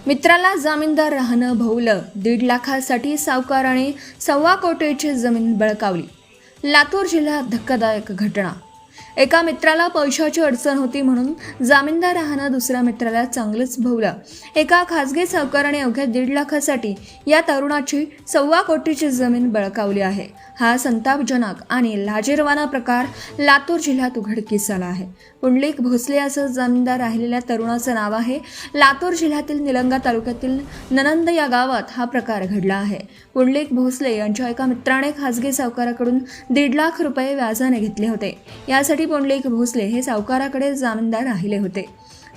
मित्राला जामीनदार राहणं भोवलं, 1.5 लाखासाठी सावकाराने 1.25 कोटीची जमीन बळकावली. लातूर जिल्ह्यात धक्कादायक घटना. एका मित्राला पैशाची अडचण होती म्हणून जामीनदार राहणं दुसऱ्या मित्राला चांगलंच भोवलं. एका खासगी सावकाराने अवघ्या 1.5 लाखासाठी या तरुणाची 1.25 कोटीची जमीन बळकावली आहे. हा संतापजनक आणि लाजिरवाणा प्रकार लातूर जिल्ह्यात उघडकीस आला आहे. पुंडलिक भोसले असं जामीनदार राहिलेल्या तरुणाचं नाव आहे. लातूर जिल्ह्यातील निलंगा तालुक्यातील ननंद या गावात हा प्रकार घडला आहे. पुंडलिक भोसले यांच्या एका मित्राने खासगी सावकाराकडून 1.5 लाख रुपये व्याजाने घेतले होते. यासाठी पुंडलिक भोसले हे सावकाराकडे जामीनदार राहिले होते.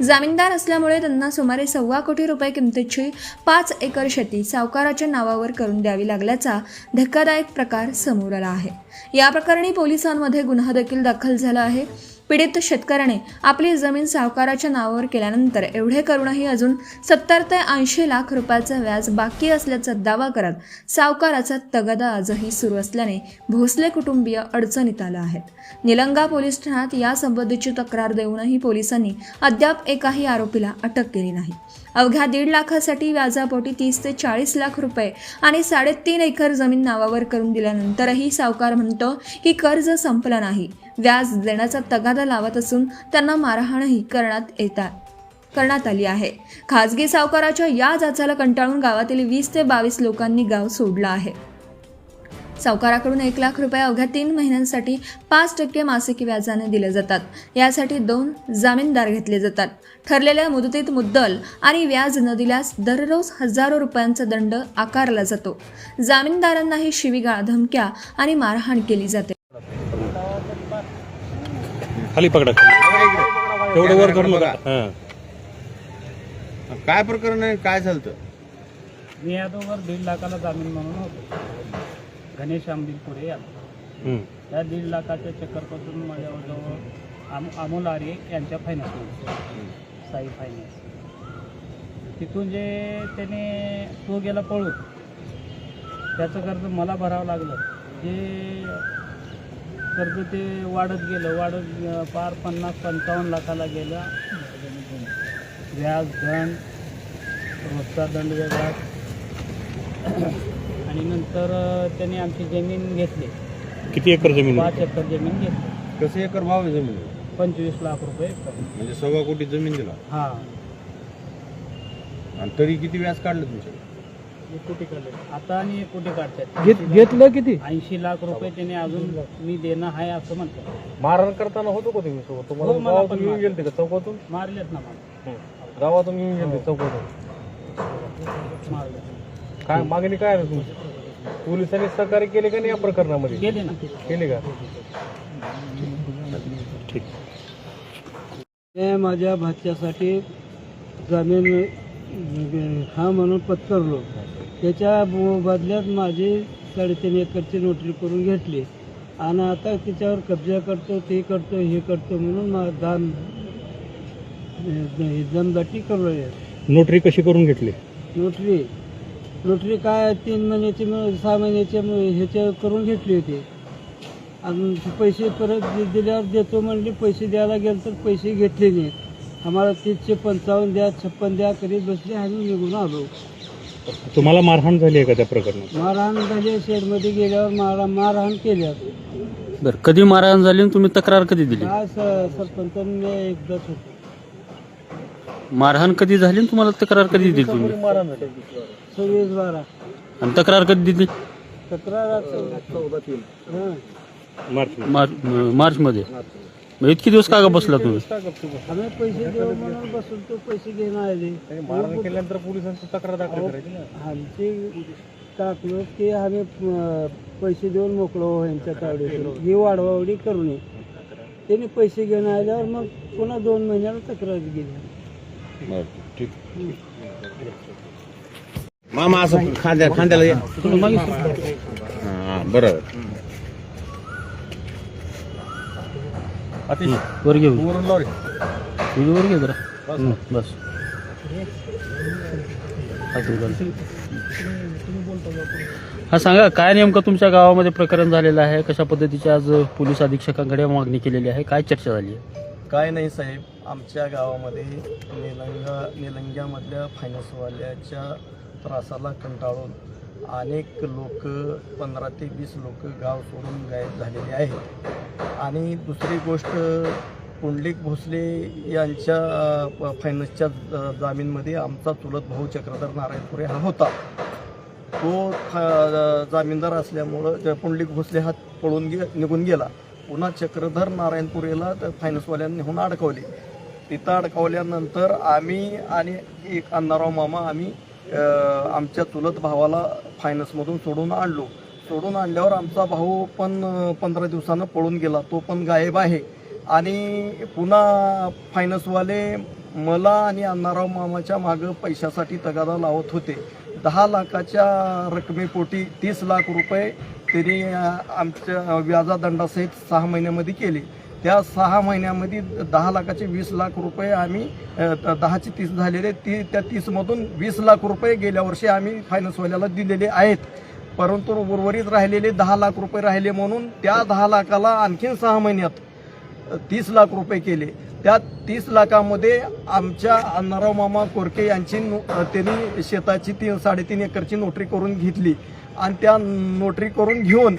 जामीनदार असल्यामुळे त्यांना सुमारे 1.25 कोटी रुपये किमतीची 5 एकर शेती सावकाराच्या नावावर करून द्यावी लागल्याचा धक्कादायक प्रकार समोर आला आहे. या प्रकरणी पोलिसांमध्ये गुन्हा देखील दाखल झाला आहे. पीडित शेतकऱ्याने आपली जमीन सावकाराच्या नावावर केल्यानंतर एवढे करूनही अजून 70 ते 80 लाख रुपयाचं व्याज बाकी असल्याचा दावा करत सावकाराचा तगादा आजही सुरू असल्याने भोसले कुटुंबीय अडचणीत आले आहेत. निलंगा पोलीस ठाण्यात यासंबंधीची तक्रार देऊनही पोलिसांनी अद्याप एकाही आरोपीला अटक केली नाही. अवघ्या 1.5 लाखासाठी व्याजापोटी 30 ते 40 लाख रुपये आणि 3.5 एकर जमीन नावावर करून दिल्यानंतरही सावकार म्हणतो की कर्ज संपलं नाही. व्याज देण्याचा तगादा लावत असून त्यांना मारहाणही करण्यात आली आहे. खासगी सावकाराच्या या जाचाला कंटाळून गावातील 20 ते 22 लोकांनी गाव सोडलं आहे. सावकाराकडून 1 लाख रुपये अवघ्या 3 महिन्यांसाठी 5% मासिक व्याजाने दिले जातात. यासाठी 2 जामीनदार घेतले जातात. ठरलेल्या मुदतीत मुद्दल आणि व्याज न दिल्यास दररोज हजारो रुपयांचा दंड आकारला जातो. जामीनदारांनाही शिवीगाळ, धमक्या आणि मारहाण केली जाते. खाली पकडा, तेवढं वर करू नका. काय प्रकरण आहे, काय झालं? मी यादोवर 1.5 लाखाला जामीन म्हणून होतो. गणेश आंबिलपुरे यादव या 1.5 लाखाच्या चक्करपासून माझ्यावर जवळ अमोल आर्ये यांच्या फायनान्समध्ये साई फायनान्स तिथून जे त्याने तो गेला पळून त्याचं कर्ज मला भरावं लागलं. जे कर्ज ते वाढत गेलं पार 50-55 लाखाला गेलं. व्याज, दंड, रोजचा दंड वेगळा आणि नंतर त्यांनी आमची जमीन घेतली. किती एकर जमीन? 5 एकर जमीन घेतली. कसे एकर भाव आहे जमीन? 25 लाख रुपये एकर. म्हणजे 1.25 कोटी जमीन दिला. हा. आणि तरी किती व्याज काढलं तुमच्या? 1 कोटी काढले आता आणि 1 कोटी काढतात. घेतलं किती? 80 लाख रुपये त्याने अजून मी देणं आहे असं म्हणतात. मारहाण करताना होतो का तुम्ही सोबत? तुम्हाला मला गावातून पण येऊन गेलते का चौकातून? मारलेत ना मला. गावातून येऊन गेलते चौकातून? मारले. काय मागणी काय आहे तुमची? पोलिसांनी सहकार्य केले का नाही या प्रकरणामध्ये? गेले ना. केले का? ठीक. माझ्या भाच्यासाठी जमीन हा म्हणून पत्करलो. त्याच्या बदल्यात माझी 3.5 एकरची नोटरी करून घेतली आणि आता तिच्यावर कब्जा करतो, ते करतो, हे करतो म्हणून दमदाटी करू आहे. नोटरी कशी करून घेतली? नोटरी काय 3 महिन्याची 6 महिन्याच्या ह्याच्या करून घेतली होती. आणि पैसे परत दिल्यावर देतो म्हणले. पैसे द्यायला गेलं तर पैसे घेतले नाही. आम्हाला 355 द्या, 56 द्या करीत बसले आणि निघून आलो. तुम्हाला मारहाण झाली आहे का त्या प्रकरणात? मारहाण झाली. शेडमध्ये गेल्यावर मारहाण केल्या. बरं, कधी मारहाण झाली आणि तुम्ही तक्रार कधी दिली? काय सरपंचांनी एकदाच होतो. मारहाण कधी झाली आणि तुम्हाला तक्रार कधी दिली तुम्ही? 26/12 आणि तक्रार कधी दिली? तक्रार मार्च मध्ये. मग इतके दिवस का बसला तुम्ही? आम्ही पैसे देऊ म्हणून बसून तो पैसे घेणं आले. मारहाण केल्यानंतर पोलिसांची तक्रार दाखल करायची ना. आमची टाकलो की आम्ही पैसे देऊन मोकळो यांच्या तावडी ही वाढवावडी करू नये. त्यांनी पैसे घेऊन आल्यावर मग पुन्हा 2 महिन्याला तक्रार गेली. ठीक. मामा असं खांद्याला या. बरोबर. वर घेऊ, वर घे जरा. बस. हा, सांगा काय नेमकं तुमच्या गावामध्ये प्रकरण झालेलं आहे? कशा पद्धतीची आज पोलीस अधीक्षकांकडे मागणी केलेली आहे? काय चर्चा झाली आहे? काय नाही साहेब, आमच्या गावामध्ये निलंग्यामधल्या फायनान्सवाल्याच्या त्रासाला कंटाळून अनेक लोक 15 ते 20 लोक गाव सोडून गायब झालेले आहेत. आणि दुसरी गोष्ट, पुंडलिक भोसले यांच्या फायनान्सच्या जामीनमध्ये आमचा चुलत भाऊ चक्रधर नारायणपुरे हा होता. तो जामीनदार असल्यामुळं पुंडलिक भोसले हा पळून निघून गेला. पुन्हा चक्रधर नारायणपुरेला त्या फायनान्सवाल्यांनी नेहून अडकवले. तिथं अडकवल्यानंतर आम्ही आणि एक अण्णाराव मामा आम्ही आमच्या चुलत भावाला फायनान्समधून सोडून आणलो. सोडून आणल्यावर आमचा भाऊ पण 15 दिवसानं पळून गेला, तो पण गायब आहे. आणि पुन्हा फायनान्सवाले मला आणि अण्णाराव मामाच्या मागं पैशासाठी तगादा लावत होते. 10 लाखाच्या रकमेपोटी 30 लाख रुपये त्यांनी आमच्या व्याजादंडासहित 6 महिन्यामध्ये केले. त्या 6 महिन्यामध्ये 10 लाखाचे 20 लाख रुपये आम्ही 10चे 30 झालेले, त्या 30मधून 20 लाख रुपये गेल्या वर्षी आम्ही फायनान्सवाल्याला दिलेले आहेत. परंतु उर्वरित राहिलेले 10 लाख रुपये राहिले म्हणून त्या 10 लाखाला आणखीन 6 महिन्यात 30 लाख रुपये केले. त्या 30 लाखामध्ये आमच्या अण्णाराव मामा कोरके यांची त्यांनी शेताची 3.5 एकरची नोटरी करून घेतली. आणि त्या नोटरी करून घेऊन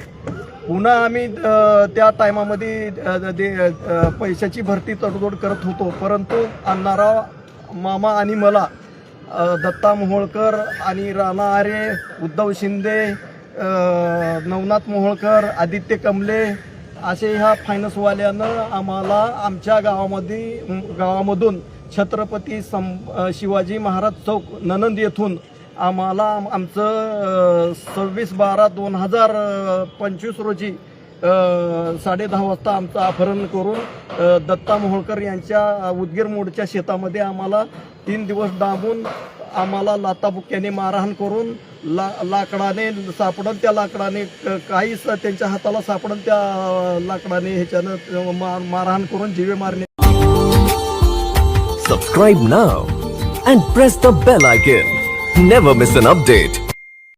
पुन्हा आम्ही त्या टायमामध्ये पैशाची भरती तडजोड करत होतो. परंतु अण्णाराव मामा आणि मला दत्ता मोहोळकर आणि राणा आरे, उद्धव शिंदे, नवनाथ मोहोळकर, आदित्य कमले असे ह्या फायनान्सवाल्यानं आम्हाला आमच्या गावामधून छत्रपती शिवाजी महाराज चौक ननंद येथून आम्हाला आमचं 26/12/2025 रोजी 10:30 वाजता आमचं अपहरण करून दत्ता मोहोळकर यांच्या उदगीर मोडच्या शेतामध्ये आम्हाला 3 दिवस डांबून आम्हाला लाताबुक्याने मारहाण करून लाकडाने सापडून त्या लाकडाने काहीच त्यांच्या हाताला सापडून त्या लाकडाने ह्याच्यानं मारहाण करून जीवे मारणे. Subscribe now and press the bell icon. Never miss an update.